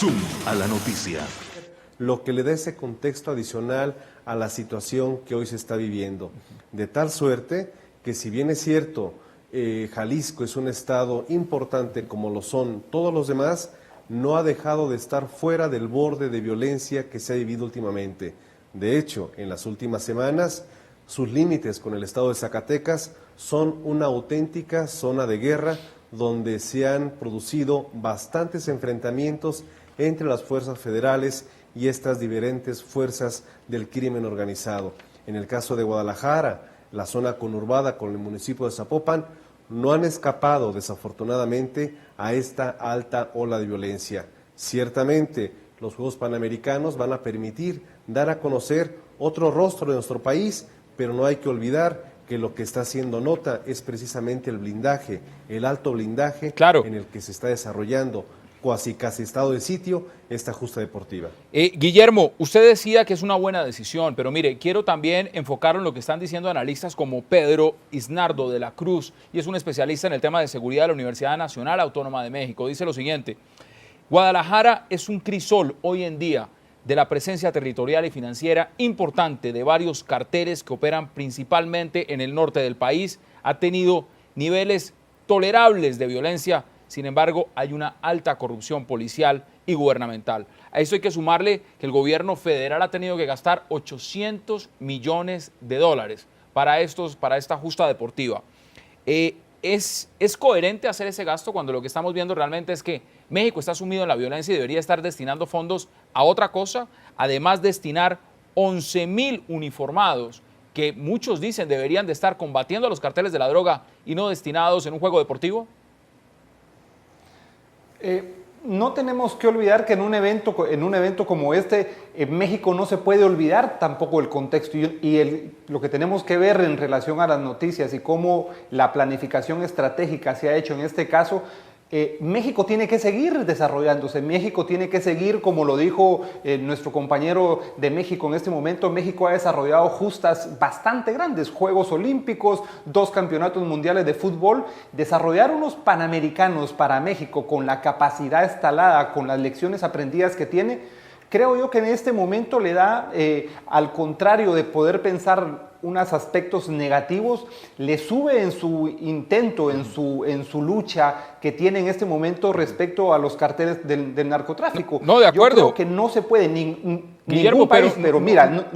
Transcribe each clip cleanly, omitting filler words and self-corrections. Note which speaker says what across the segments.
Speaker 1: Zoom a la noticia.
Speaker 2: Lo que le da ese contexto adicional a la situación que hoy se está viviendo. De tal suerte que, si bien es cierto, Jalisco es un estado importante como lo son todos los demás, no ha dejado de estar fuera del borde de violencia que se ha vivido últimamente. De hecho, en las últimas semanas, sus límites con el estado de Zacatecas son una auténtica zona de guerra donde se han producido bastantes enfrentamientos entre las fuerzas federales y estas diferentes fuerzas del crimen organizado. En el caso de Guadalajara, la zona conurbada con el municipio de Zapopan no han escapado, desafortunadamente, a esta alta ola de violencia. Ciertamente, los Juegos Panamericanos van a permitir dar a conocer otro rostro de nuestro país, pero no hay que olvidar que lo que está haciendo nota es precisamente el blindaje, el alto blindaje en el que se está desarrollando casi estado de sitio esta justa deportiva.
Speaker 3: Guillermo, usted decía que es una buena decisión, pero mire, quiero también enfocarlo en lo que están diciendo analistas como Pedro Isnardo de la Cruz, y es un especialista en el tema de seguridad de la Universidad Nacional Autónoma de México. Dice lo siguiente: Guadalajara es un crisol hoy en día de la presencia territorial y financiera importante de varios carteles que operan principalmente en el norte del país. Ha tenido niveles tolerables de violencia. Sin embargo, hay una alta corrupción policial y gubernamental. A eso hay que sumarle que el gobierno federal ha tenido que gastar 800 millones de dólares para esta justa deportiva. ¿Es coherente hacer ese gasto cuando lo que estamos viendo realmente es que México está sumido en la violencia y debería estar destinando fondos a otra cosa? Además, destinar 11,000 uniformados que muchos dicen deberían de estar combatiendo a los carteles de la droga y no destinados en un juego deportivo.
Speaker 4: No tenemos que olvidar que en un evento como este, en México no se puede olvidar tampoco el contexto lo que tenemos que ver en relación a las noticias y cómo la planificación estratégica se ha hecho en este caso. México tiene que seguir desarrollándose, México tiene que seguir, como lo dijo nuestro compañero de México en este momento. México ha desarrollado justas bastante grandes, Juegos Olímpicos, 2 campeonatos mundiales de fútbol. Desarrollar unos panamericanos para México con la capacidad instalada, con las lecciones aprendidas que tiene, creo yo que en este momento le da, al contrario de poder pensar unos aspectos negativos, le sube en su intento, en su lucha que tiene en este momento respecto a los carteles del narcotráfico.
Speaker 3: No, de acuerdo.
Speaker 4: Yo creo que no se puede, Guillermo, ningún país, pero mira...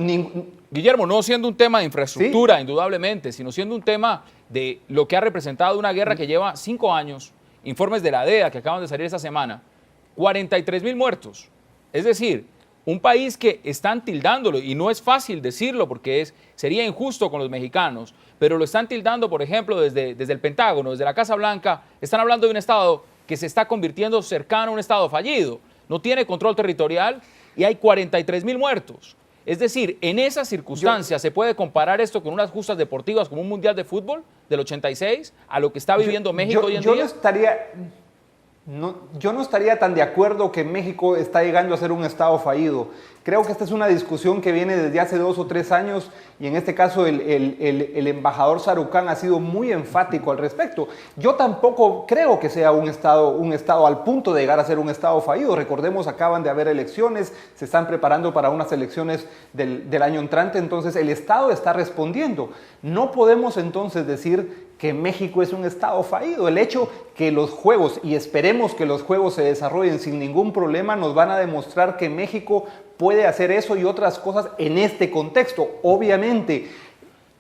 Speaker 3: Guillermo, no siendo un tema de infraestructura, ¿sí?, indudablemente, sino siendo un tema de lo que ha representado una guerra que lleva 5 años, informes de la DEA que acaban de salir esta semana, 43,000 muertos. Es decir, un país que están tildándolo, y no es fácil decirlo porque sería injusto con los mexicanos, pero lo están tildando, por ejemplo, desde el Pentágono, desde la Casa Blanca. Están hablando de un estado que se está convirtiendo cercano a un estado fallido, no tiene control territorial y hay 43,000 muertos. Es decir, en esas circunstancias se puede comparar esto con unas justas deportivas como un mundial de fútbol del 86 a lo que está viviendo México hoy en día.
Speaker 4: Yo no estaría tan de acuerdo que México está llegando a ser un estado fallido. Creo que esta es una discusión que viene desde hace 2 o 3 años y en este caso el embajador Sarucán ha sido muy enfático al respecto. Yo tampoco creo que sea un estado al punto de llegar a ser un estado fallido. Recordemos, acaban de haber elecciones, se están preparando para unas elecciones del año entrante, entonces el estado está respondiendo. No podemos entonces decir que México es un estado fallido. El hecho que los juegos, y esperemos que los juegos se desarrollen sin ningún problema, nos van a demostrar que México puede hacer eso y otras cosas en este contexto. Obviamente,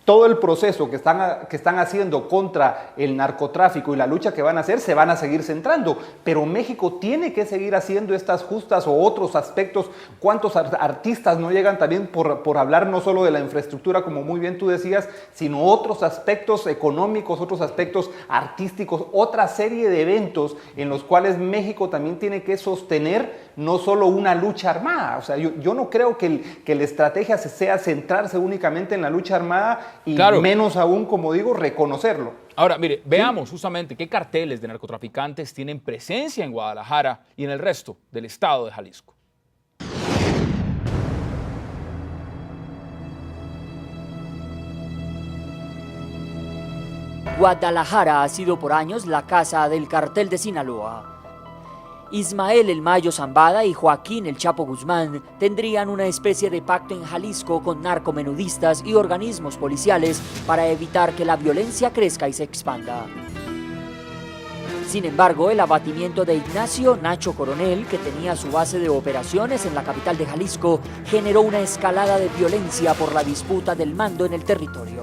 Speaker 4: todo el proceso que están haciendo contra el narcotráfico y la lucha que van a hacer, se van a seguir centrando, pero México tiene que seguir haciendo estas justas o otros aspectos. ¿Cuántos artistas no llegan también por hablar no solo de la infraestructura, como muy bien tú decías, sino otros aspectos económicos, otros aspectos artísticos, otra serie de eventos en los cuales México también tiene que sostener no solo una lucha armada? O sea, yo no creo que la estrategia sea centrarse únicamente en la lucha armada y menos aún, como digo, reconocerlo.
Speaker 3: Ahora, mire, veamos justamente qué carteles de narcotraficantes tienen presencia en Guadalajara y en el resto del estado de Jalisco.
Speaker 5: Guadalajara ha sido por años la casa del cartel de Sinaloa.
Speaker 1: Ismael El Mayo Zambada y Joaquín El Chapo Guzmán tendrían una especie de pacto en Jalisco con narcomenudistas y organismos policiales para evitar que la violencia crezca y se expanda. Sin embargo, el abatimiento de Ignacio Nacho Coronel, que tenía su base de operaciones en la capital de Jalisco, generó una escalada de violencia por la disputa del mando en el territorio.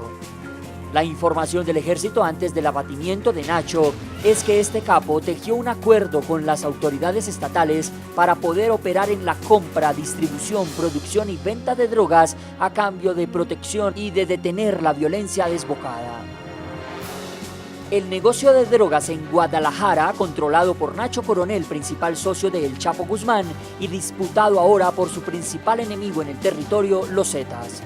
Speaker 1: La información del ejército antes del abatimiento de Nacho es que este capo tejió un acuerdo con las autoridades estatales para poder operar en la compra, distribución, producción y venta de drogas a cambio de protección y de detener la violencia desbocada. El negocio de drogas en Guadalajara, controlado por Nacho Coronel, principal socio de El Chapo Guzmán, y disputado ahora por su principal enemigo en el territorio, los Zetas.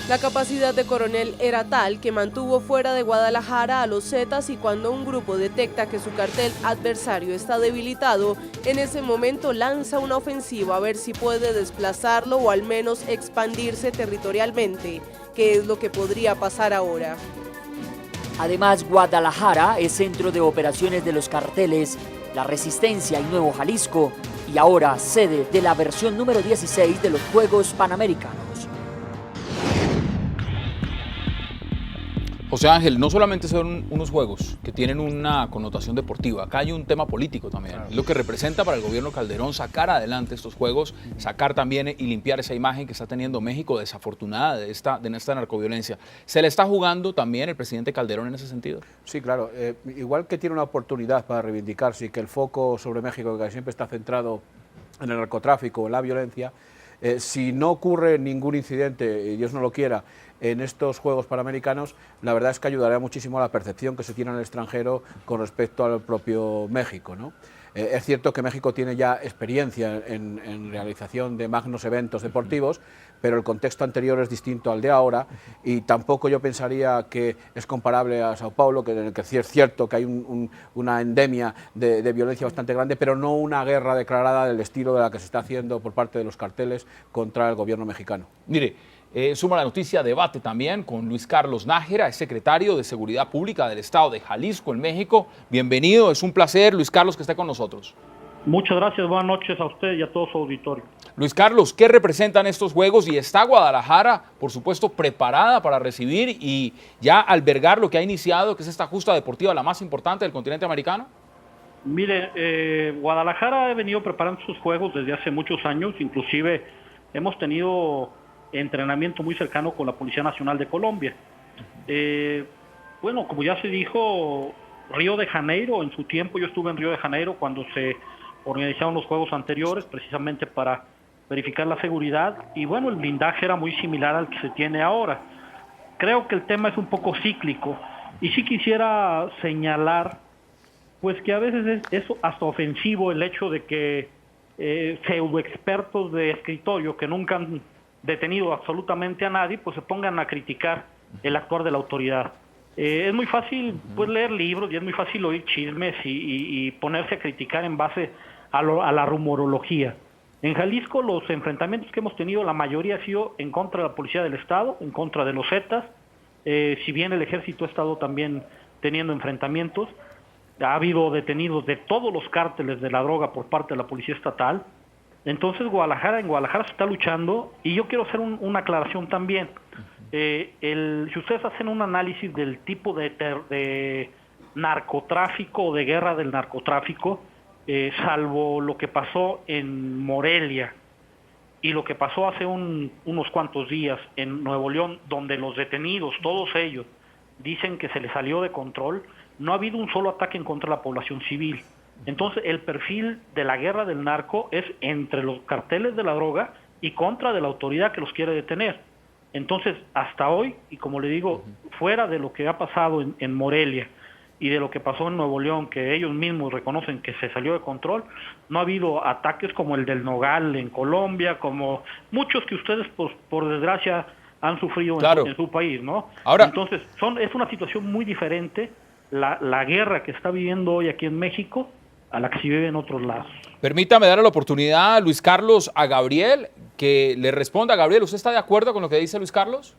Speaker 5: La capacidad de Coronel era tal que mantuvo fuera de Guadalajara a los Zetas y cuando un grupo detecta que su cartel adversario está debilitado, en ese momento lanza una ofensiva a ver si puede desplazarlo o al menos expandirse territorialmente, que es lo que podría pasar ahora.
Speaker 1: Además, Guadalajara es centro de operaciones de los carteles La Resistencia y Nuevo Jalisco, y ahora sede de la versión número 16 de los Juegos Panamericanos.
Speaker 3: José Ángel, no solamente son unos juegos que tienen una connotación deportiva, acá hay un tema político también. Claro. Lo que representa para el gobierno Calderón sacar adelante estos juegos, sacar también y limpiar esa imagen que está teniendo México desafortunada de esta narcoviolencia. ¿Se le está jugando también el presidente Calderón en ese sentido?
Speaker 6: Sí, claro. Igual que tiene una oportunidad para reivindicarse y que el foco sobre México, que siempre está centrado en el narcotráfico o en la violencia, si no ocurre ningún incidente, y Dios no lo quiera, en estos Juegos Panamericanos, la verdad es que ayudará muchísimo a la percepción que se tiene en el extranjero con respecto al propio México, ¿no? Es cierto que México tiene ya experiencia en realización de magnos eventos deportivos, pero el contexto anterior es distinto al de ahora y tampoco yo pensaría que es comparable a Sao Paulo, en el que sí es cierto que hay una endemia de violencia bastante grande, pero no una guerra declarada del estilo de la que se está haciendo por parte de los carteles contra el gobierno mexicano.
Speaker 3: Mire, suma la noticia, debate también con Luis Carlos Nájera, es secretario de Seguridad Pública del Estado de Jalisco, en México. Bienvenido, es un placer, Luis Carlos, que esté con nosotros.
Speaker 7: Muchas gracias, buenas noches a usted y a todo su auditorio.
Speaker 3: Luis Carlos, ¿qué representan estos Juegos? Y está Guadalajara, por supuesto, preparada para recibir y ya albergar lo que ha iniciado, que es esta justa deportiva, la más importante del continente americano.
Speaker 7: Mire, Guadalajara ha venido preparando sus Juegos desde hace muchos años, inclusive hemos tenido entrenamiento muy cercano con la Policía Nacional de Colombia. Bueno, como ya se dijo, Río de Janeiro, en su tiempo yo estuve en Río de Janeiro cuando se organizaron los Juegos anteriores, precisamente para verificar la seguridad, y bueno, el blindaje era muy similar al que se tiene ahora. Creo que el tema es un poco cíclico, y sí quisiera señalar, pues que a veces es hasta ofensivo el hecho de que pseudoexpertos de escritorio que nunca han detenido absolutamente a nadie, pues se pongan a criticar el actuar de la autoridad. Es muy fácil pues leer libros y es muy fácil oír chismes y ponerse a criticar en base a la rumorología. En Jalisco los enfrentamientos que hemos tenido, la mayoría ha sido en contra de la Policía del Estado, en contra de los Zetas, si bien el Ejército ha estado también teniendo enfrentamientos, ha habido detenidos de todos los cárteles de la droga por parte de la Policía Estatal. Entonces en Guadalajara se está luchando, y yo quiero hacer una aclaración también. Si ustedes hacen un análisis del tipo de narcotráfico o de guerra del narcotráfico, salvo lo que pasó en Morelia y lo que pasó hace unos cuantos días en Nuevo León, donde los detenidos, todos ellos, dicen que se les salió de control, no ha habido un solo ataque en contra de la población civil. Entonces el perfil de la guerra del narco es entre los carteles de la droga y contra de la autoridad que los quiere detener. Entonces hasta hoy, y como le digo, fuera de lo que ha pasado en Morelia y de lo que pasó en Nuevo León, que ellos mismos reconocen que se salió de control, no ha habido ataques como el del Nogal en Colombia, como muchos que ustedes por desgracia han sufrido en su país, ¿no?
Speaker 3: Ahora,
Speaker 7: entonces es una situación muy diferente la guerra que está viviendo hoy aquí en México a la que se vive en otros lados.
Speaker 3: Permítame darle la oportunidad, Luis Carlos, a Gabriel, que le responda. Gabriel, ¿usted está de acuerdo con lo que dice Luis Carlos?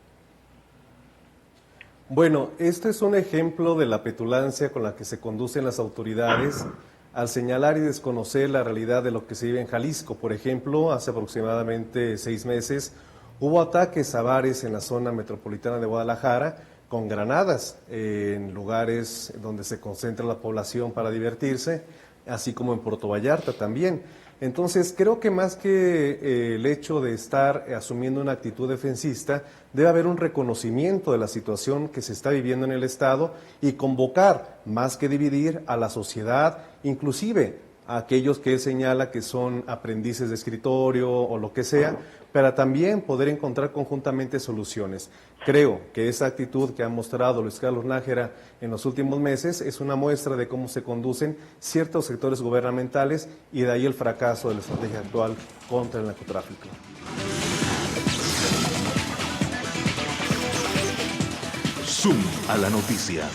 Speaker 2: Bueno, este es un ejemplo de la petulancia con la que se conducen las autoridades al señalar y desconocer la realidad de lo que se vive en Jalisco. Por ejemplo, hace aproximadamente 6 meses hubo ataques a bares en la zona metropolitana de Guadalajara con granadas en lugares donde se concentra la población para divertirse, así como en Puerto Vallarta también. Entonces, creo que más que el hecho de estar asumiendo una actitud defensista, debe haber un reconocimiento de la situación que se está viviendo en el Estado y convocar, más que dividir, a la sociedad, inclusive a aquellos que él señala que son aprendices de escritorio o lo que sea, pero también poder encontrar conjuntamente soluciones. Creo que esa actitud que ha mostrado Luis Carlos Nájera en los últimos meses es una muestra de cómo se conducen ciertos sectores gubernamentales y de ahí el fracaso de la estrategia actual contra el narcotráfico.
Speaker 8: Zoom a la noticia.